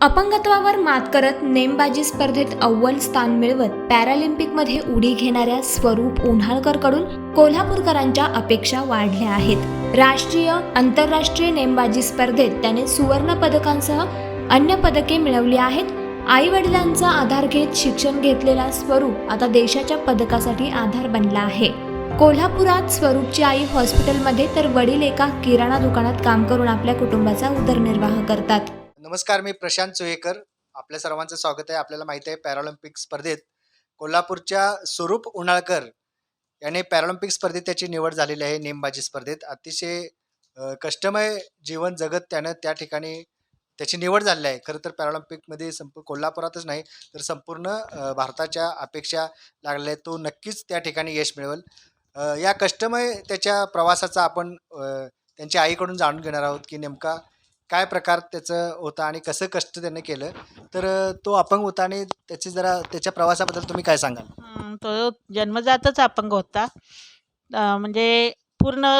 अपंगत्वावर मात करत नेमबाजी स्पर्धेत अव्वल स्थान मिळवत पॅरालिम्पिकमध्ये उडी घेणाऱ्या स्वरूप उन्हाळकरकडून कोल्हापूरकरांच्या अपेक्षा वाढल्या आहेत। राष्ट्रीय आंतरराष्ट्रीय नेमबाजी स्पर्धेत त्याने सुवर्ण पदकांसह अन्य पदके मिळवली आहेत। आई वडिलांचा आधार घेत शिक्षण घेतलेला स्वरूप आता देशाच्या पदकासाठी आधार बनला आहे। कोल्हापुरात स्वरूपची आई हॉस्पिटलमध्ये तर वडील एका किराणा दुकानात काम करून आपल्या कुटुंबाचा उदरनिर्वाह करतात। नमस्कार, मी प्रशांत चोहेकर। आपल्या सर्वांचं स्वागत आहे। आपल्याला माहिती आहे पॅरालिम्पिक स्पर्धेत कोल्हापूरच्या स्वरूप उन्हाळकर याने पॅरालिम्पिक स्पर्धेत त्याची निवड झालेली आहे। नेमबाजी स्पर्धेत अतिशय कष्टमय जीवन जगत त्यानं त्या ठिकाणी त्याची निवड झालेली आहे। खरं तर पॅरालिम्पिकमध्ये कोल्हापुरातच नाही तर संपूर्ण भारताच्या अपेक्षा लागलेल्या आहेत। तो नक्कीच त्या ठिकाणी यश मिळवेल। या कष्टमय त्याच्या प्रवासाचा आपण त्यांच्या आईकडून जाणून घेणार आहोत की नेमका काय प्रकार त्याचं होता आणि कसं कष्ट त्याने केलं। तर तो अपंग होता आणि त्याच्या प्रवासाबद्दल तुम्ही काय सांगाल? तो जन्मजातच अपंग होता। म्हणजे पूर्ण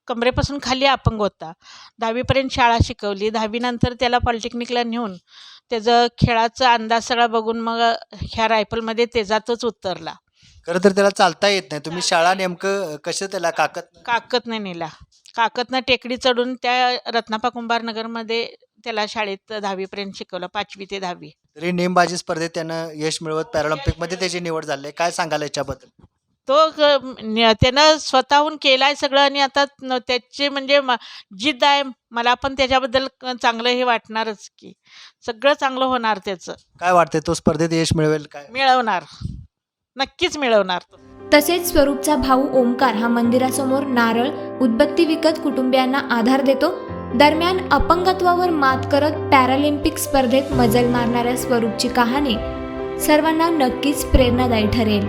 कमरेपासून खाली अपंग होता। 10वी पर्यंत शाळा शिकवली। 10वी नंतर त्याला पॉलिटेक्निकला नेऊन त्याचं खेळाचा अंदाज सगळा बघून मग ह्या रायफलमध्ये त्याच्यातच उतरला। खरं तर त्याला चालता येत नाही। तुम्ही शाळा नेमकं कसं त्याला काकतने नेला। काकतनं टेकडी चढून त्या रत्नापा कुंभार नगरमध्ये त्याला शाळेत 10वी पर्यंत शिकवलं, 5वी ते 10वी। तरी नेमबाजी स्पर्धेत त्यानं यश मिळवत पॅरालिम्पिकमध्ये त्याची निवड झाली आहे। काय सांगाल याच्याबद्दल? त्यानं स्वतःहून केलाय सगळं आणि आता त्याचे म्हणजे जिद्द आहे। मला पण त्याच्याबद्दल चांगलं हे वाटणारच की सगळं चांगलं होणार त्याचं। काय वाटतंय तो स्पर्धेत यश मिळवेल? काय मिळवणार, नक्कीच मिळवणार। तसेच स्वरूपचा भाऊ ओमकार हा मंदिरासमोर नारळ उदबत्ती विकत कुटुंबियांना आधार देतो। दरम्यान अपंगत्वावर मात करत पॅरालिम्पिक स्पर्धेत मजल मारणाऱ्या स्वरूपची कहाणी सर्वांना नक्कीच प्रेरणादायी ठरेल।